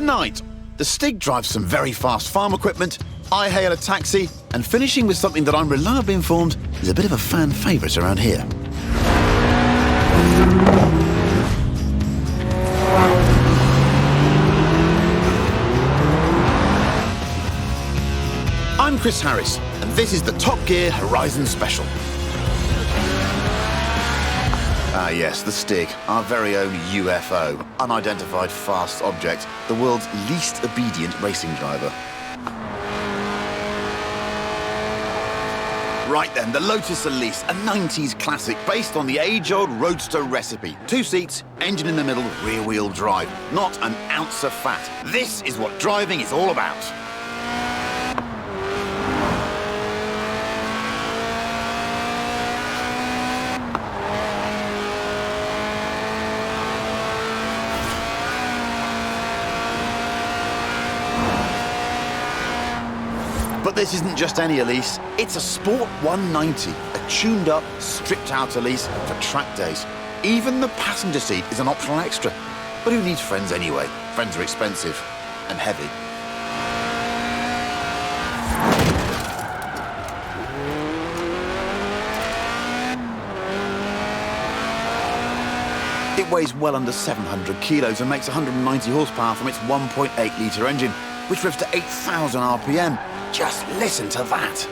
Tonight, the Stig drives some very fast farm equipment, I hail a taxi, and finishing with something that I'm reliably informed is a bit of a fan favourite around here. I'm Chris Harris, and this is the Top Gear Horizon Special. Ah yes, the Stig, our very own UFO, unidentified fast object, the world's least obedient racing driver. Right then, the Lotus Elise, a 90s classic based on the age-old roadster recipe. 2 seats, engine in the middle, rear-wheel drive. Not an ounce of fat. This is what driving is all about. But this isn't just any Elise, it's a Sport 190, a tuned-up, stripped-out Elise for track days. Even the passenger seat is an optional extra. But who needs friends anyway? Friends are expensive and heavy. It weighs well under 700 kilos and makes 190 horsepower from its 1.8-litre engine, which revs to 8,000 RPM. Just listen to that.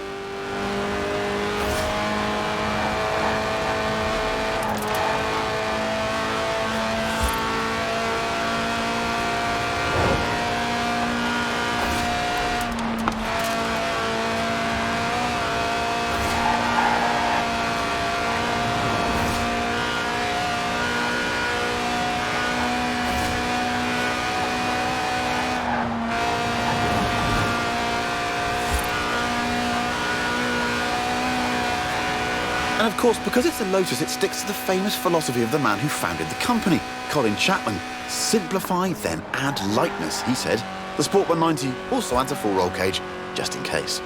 And of course, because it's a Lotus, it sticks to the famous philosophy of the man who founded the company, Colin Chapman. Simplify, then add lightness, he said. The Sport 190 also adds a full roll cage, just in case.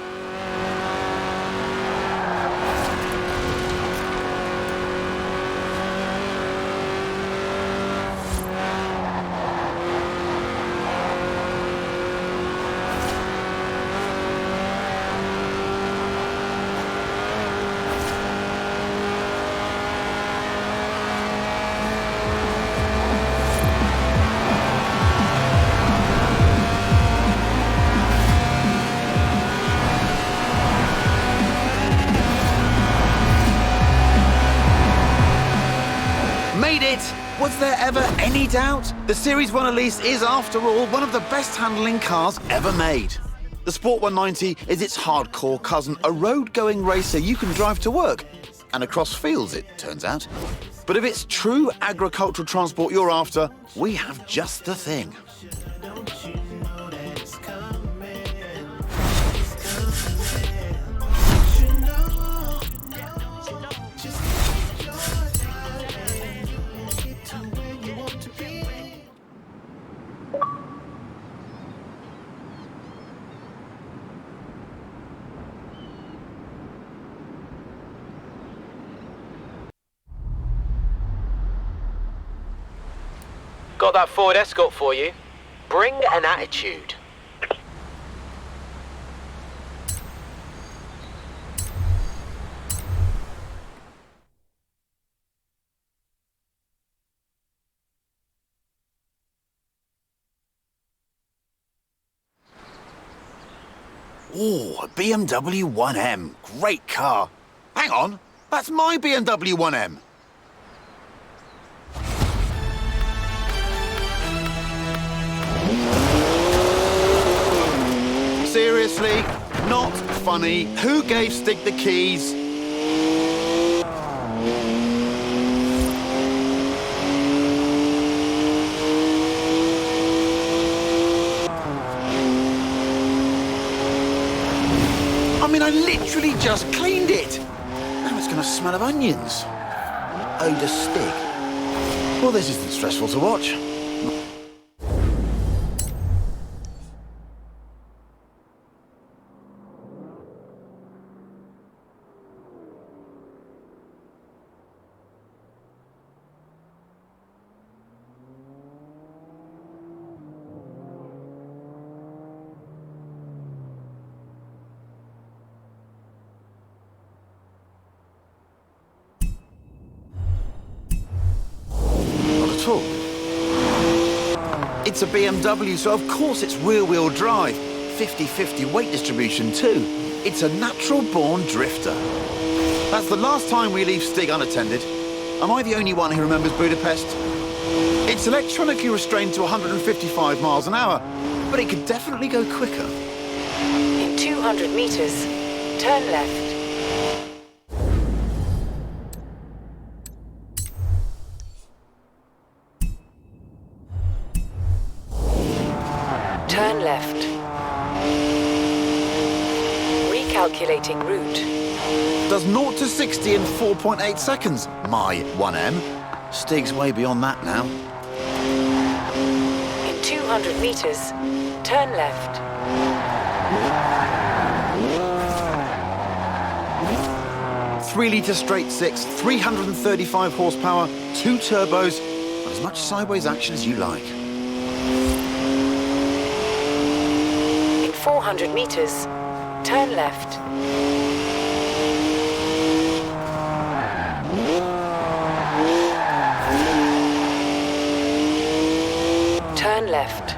Made it! Was there ever any doubt? The Series 1 Elise is, after all, one of the best handling cars ever made. The Sport 190 is its hardcore cousin, a road-going racer you can drive to work. And across fields, it turns out. But if it's true agricultural transport you're after, we have just the thing. Got that Ford Escort for you. Bring an attitude. Ooh, a BMW 1M. Great car. Hang on, that's my BMW 1M. Seriously? Not funny. Who gave Stig the keys? I mean, I literally just cleaned it. Now it's gonna smell of onions. Ode to Stig. Well, this isn't stressful to watch. It's a BMW, so of course it's rear-wheel drive. 50-50 weight distribution too. It's a natural-born drifter. That's the last time we leave Stig unattended. Am I the only one who remembers Budapest? It's electronically restrained to 155 miles an hour, but it could definitely go quicker. In 200 meters, turn left. Turn left. Recalculating route. Does 0 to 60 in 4.8 seconds, my 1M. Stig's way beyond that now. In 200 meters, turn left. 3-litre straight six, 335 horsepower, 2 turbos, and as much sideways action as you like. In 400 meters, turn left. Turn left.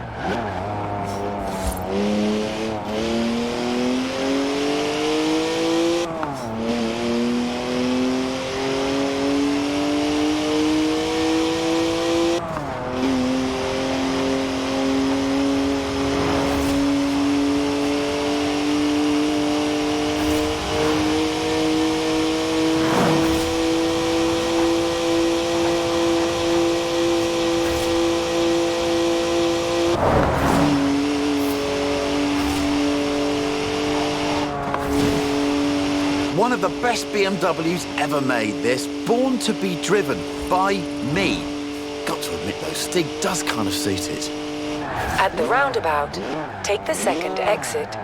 One of the best BMWs ever made, this. Born to be driven by me. Got to admit, though, Stig does kind of suit it. At the roundabout, take the second exit.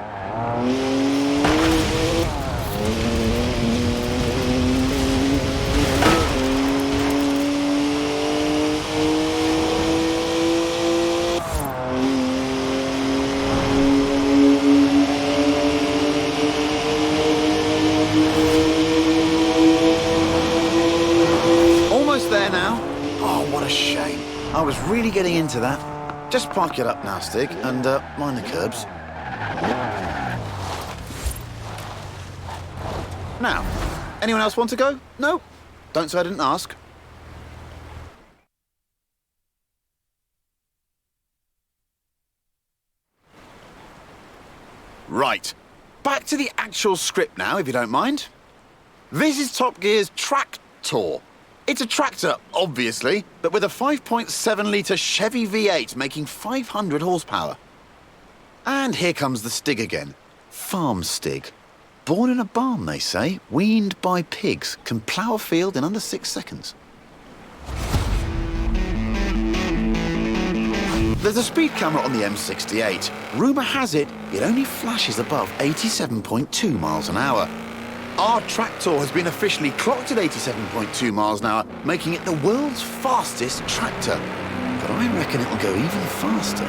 Almost there now. Oh, what a shame. I was really getting into that. Just park it up now, Stig, and mind the curbs. Now, anyone else want to go? No? Don't say I didn't ask. Right. Back to the actual script now, if you don't mind. This is Top Gear's Tractor. It's a tractor, obviously, but with a 5.7-litre Chevy V8 making 500 horsepower. And here comes the Stig again. Farm Stig. Born in a barn, they say, weaned by pigs, can plough a field in under 6 seconds. There's a speed camera on the M68. Rumour has it, it only flashes above 87.2 miles an hour. Our tractor has been officially clocked at 87.2 miles an hour, making it the world's fastest tractor. But I reckon it'll go even faster.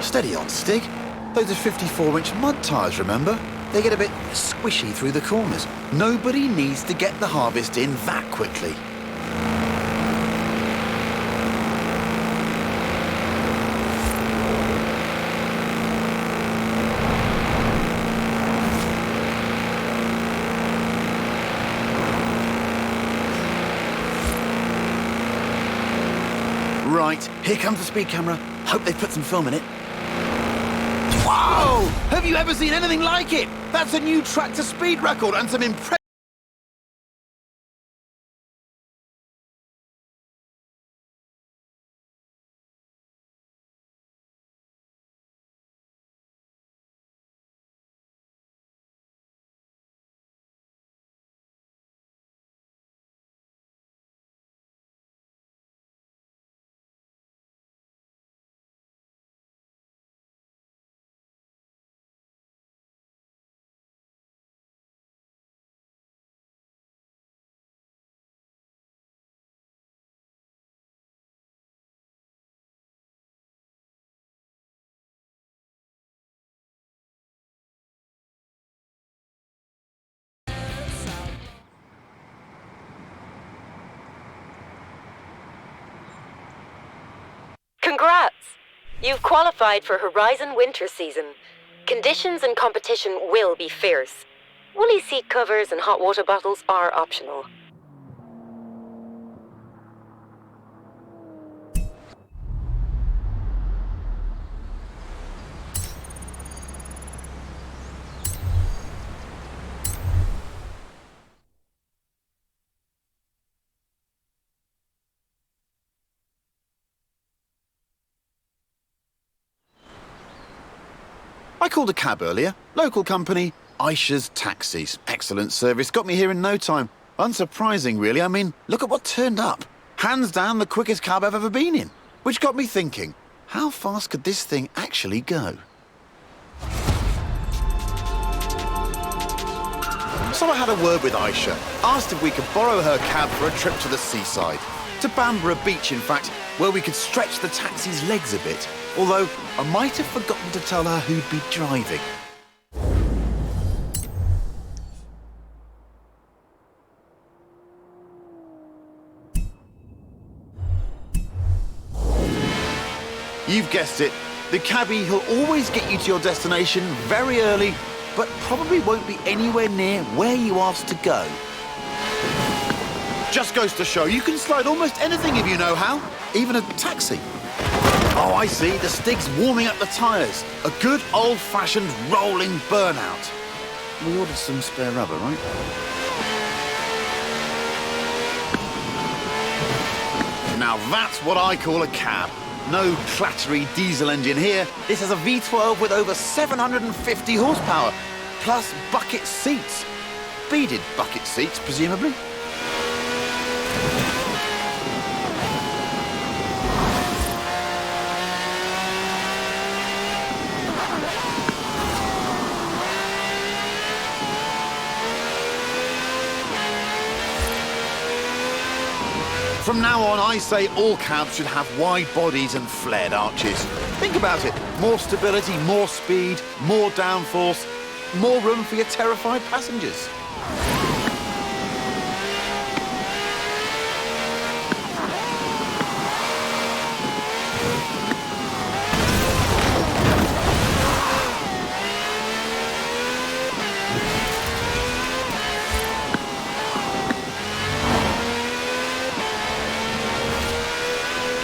Steady on, Stig. Those are 54-inch mud tyres, remember? They get a bit squishy through the corners. Nobody needs to get the harvest in that quickly. Right, here comes the speed camera. Hope they put some film in it. Whoa! Have you ever seen anything like it? That's a new tractor speed record and some impressive Congrats! You've qualified for Horizon winter season. Conditions and competition will be fierce. Woolly seat covers and hot water bottles are optional. I called a cab earlier. Local company, Aisha's Taxis. Excellent service. Got me here in no time. Unsurprising, really. I mean, look at what turned up. Hands down the quickest cab I've ever been in. Which got me thinking, how fast could this thing actually go? So I had a word with Aisha. Asked if we could borrow her cab for a trip to the seaside. To Bamborough Beach, in fact, where we could stretch the taxi's legs a bit. Although, I might have forgotten to tell her who'd be driving. You've guessed it. The cabbie, he'll always get you to your destination very early, but probably won't be anywhere near where you asked to go. Just goes to show you can slide almost anything if you know how, even a taxi. Oh, I see. The Stig's warming up the tyres. A good old-fashioned rolling burnout. We ordered some spare rubber, right? Now that's what I call a cab. No clattery diesel engine here. This is a V12 with over 750 horsepower, plus bucket seats. Beaded bucket seats, presumably. From now on, I say all cabs should have wide bodies and flared arches. Think about it. More stability, more speed, more downforce, more room for your terrified passengers.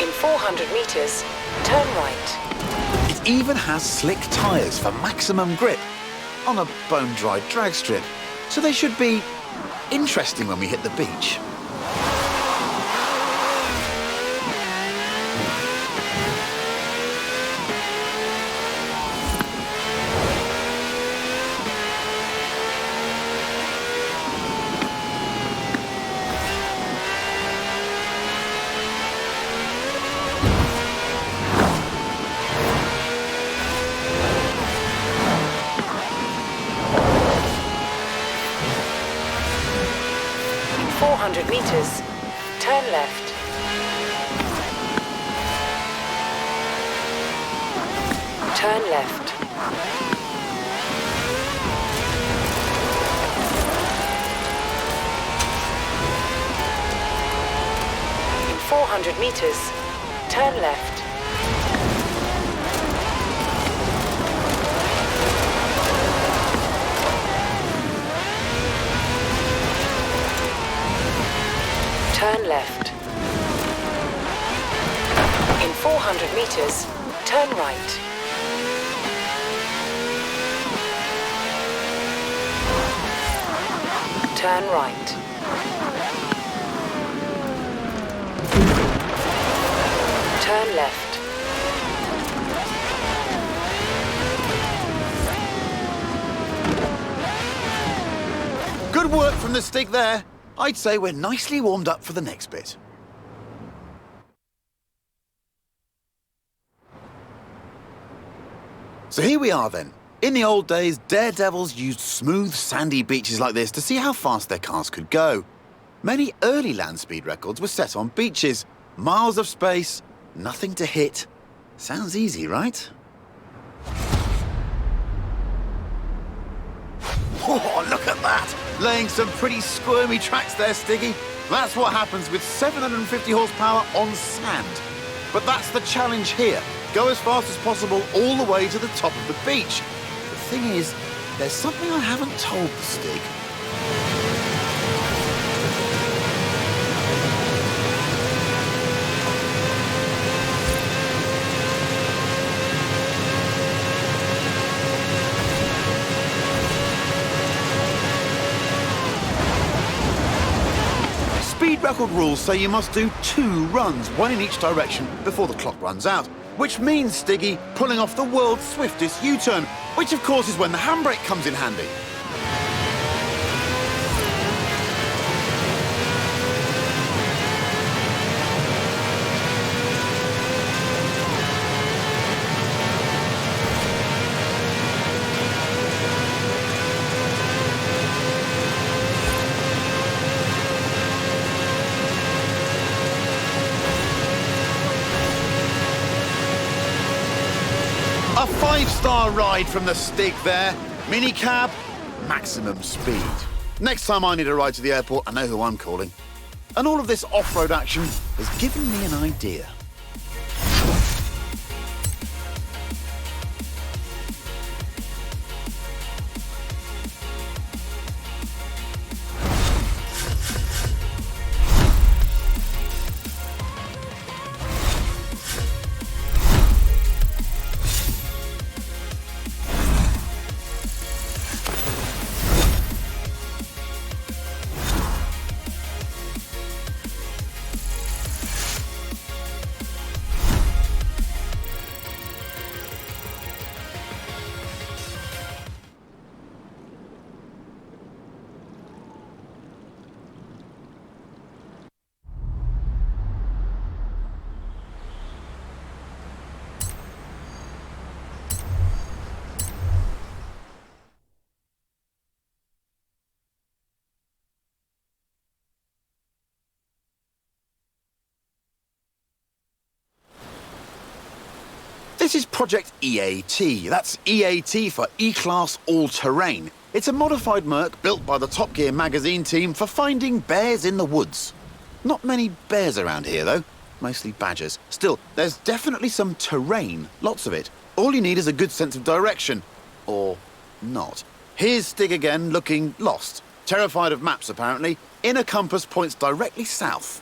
In 400 meters, turn right. It even has slick tyres for maximum grip on a bone-dry drag strip. So they should be interesting when we hit the beach. In 400 meters, turn left. Turn left. In 400 meters, turn left. Turn left. In 400 meters, turn right. Turn right. Turn left. Good work from the Stig there. I'd say we're nicely warmed up for the next bit. So here we are then. In the old days, daredevils used smooth, sandy beaches like this to see how fast their cars could go. Many early land speed records were set on beaches. Miles of space, nothing to hit. Sounds easy, right? Oh, look at that! Laying some pretty squirmy tracks there, Stiggy. That's what happens with 750 horsepower on sand. But that's the challenge here. Go as fast as possible all the way to the top of the beach. The thing is, there's something I haven't told the Stig. Speed record rules say you must do 2 runs, 1 in each direction, before the clock runs out. Which means, Stiggy, pulling off the world's swiftest U-turn, which of course is when the handbrake comes in handy. A 5-star ride from the Stig there. Minicab, maximum speed. Next time I need a ride to the airport, I know who I'm calling. And all of this off-road action has given me an idea. This is Project EAT. That's EAT for E-Class All-Terrain. It's a modified Merc built by the Top Gear magazine team for finding bears in the woods. Not many bears around here, though. Mostly badgers. Still, there's definitely some terrain. Lots of it. All you need is a good sense of direction. Or not. Here's Stig again, looking lost. Terrified of maps, apparently. Inner compass points directly south.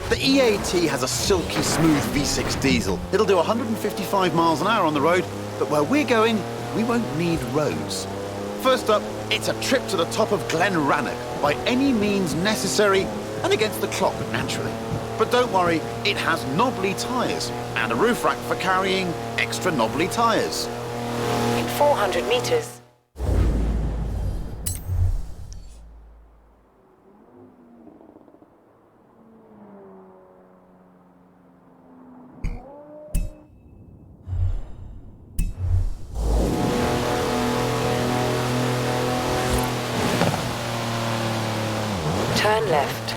The EAT has a silky smooth V6 diesel. It'll do 155 miles an hour on the road, but where we're going, we won't need roads. First up, it's a trip to the top of Glen Rannoch, by any means necessary, and against the clock, naturally. But don't worry, it has knobbly tyres, and a roof rack for carrying extra knobbly tyres. In 400 meters. Turn left.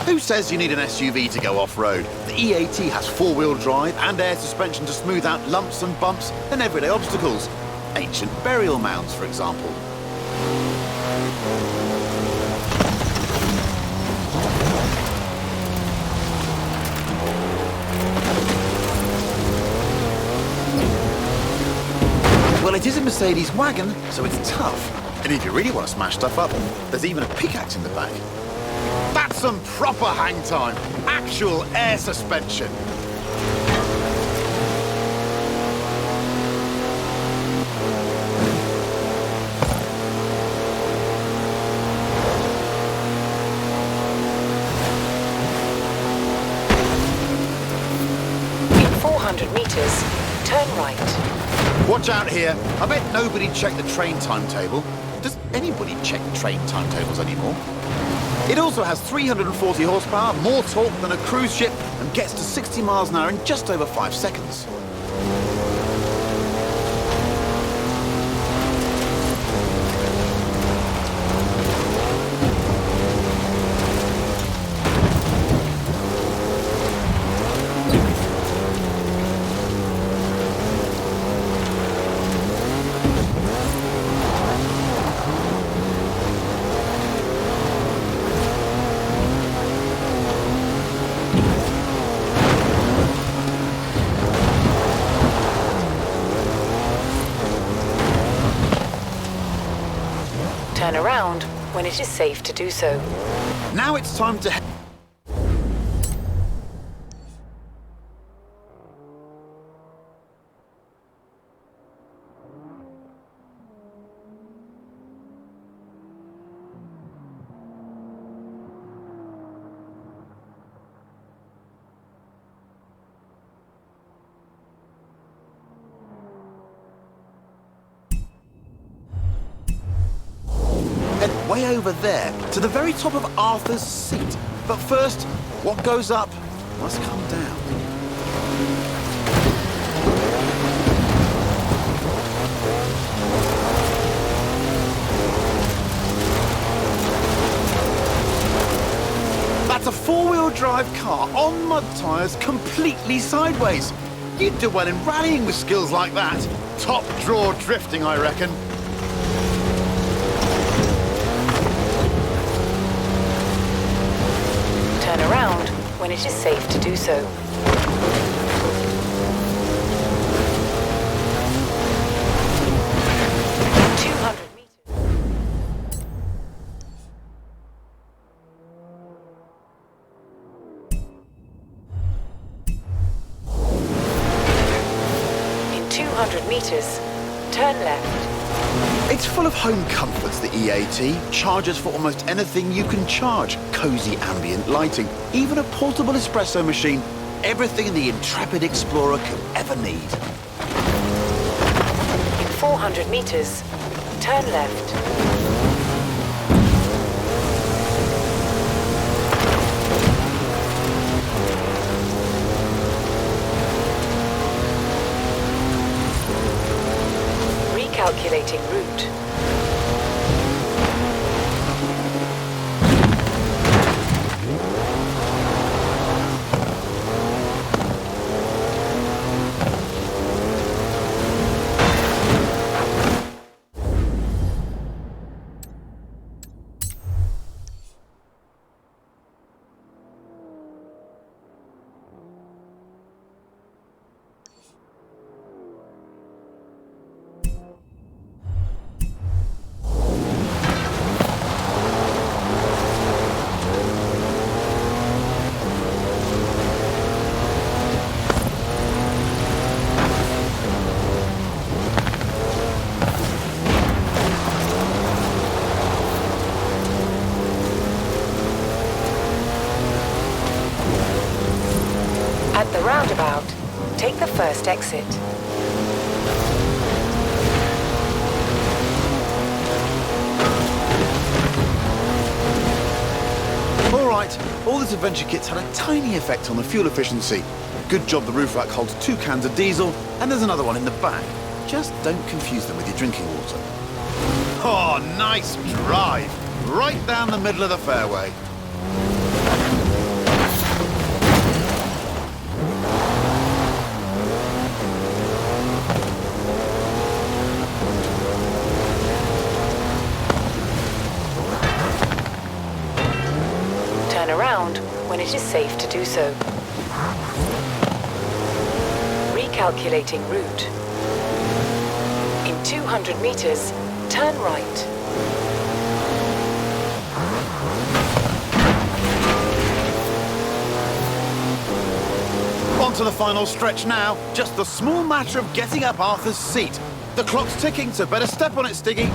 Who says you need an SUV to go off-road? The EAT has 4-wheel drive and air suspension to smooth out lumps and bumps and everyday obstacles. Ancient burial mounds, for example. Well, it is a Mercedes wagon, so it's tough. And if you really want to smash stuff up, there's even a pickaxe in the back. That's some proper hang time. Actual air suspension. In 400 meters, turn right. Watch out here. I bet nobody checked the train timetable. Does anybody check train timetables anymore? It also has 340 horsepower, more torque than a cruise ship, and gets to 60 miles an hour in just over 5 seconds. Turn around when it is safe to do so. Now it's time to head way over there, to the very top of Arthur's Seat. But first, what goes up must come down. That's a four-wheel drive car on mud tyres completely sideways. You'd do well in rallying with skills like that. Top draw drifting, I reckon. Turn around when it is safe to do so. In 200 meters, turn left. It's full of home comforts, the EAT. Chargers for almost anything you can charge. Cozy ambient lighting. Even a portable espresso machine. Everything the intrepid explorer could ever need. In 400 meters, turn left. Recalculating route. At the roundabout, take the first exit. All right, all this adventure kit's had a tiny effect on the fuel efficiency. Good job the roof rack holds 2 cans of diesel, and there's another one in the back. Just don't confuse them with your drinking water. Oh, nice drive! Right down the middle of the fairway. Turn around when it is safe to do so. Recalculating route. In 200 meters, turn right. On to the final stretch now. Just the small matter of getting up Arthur's Seat. The clock's ticking, so better step on it, Stiggy.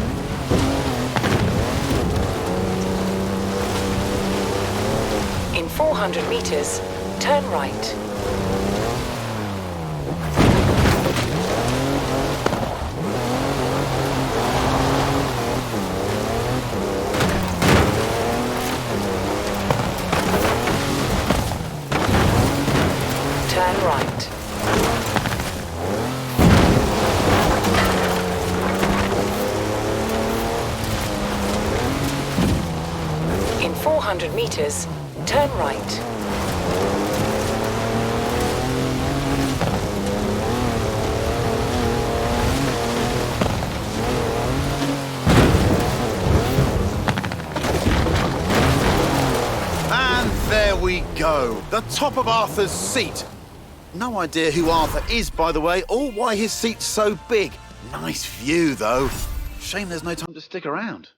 In 400 meters, turn right. turn right. In 400 meters, turn right. And there we go, the top of Arthur's seat. No idea who Arthur is, by the way, or why his seat's so big. Nice view, though. Shame there's no time to stick around.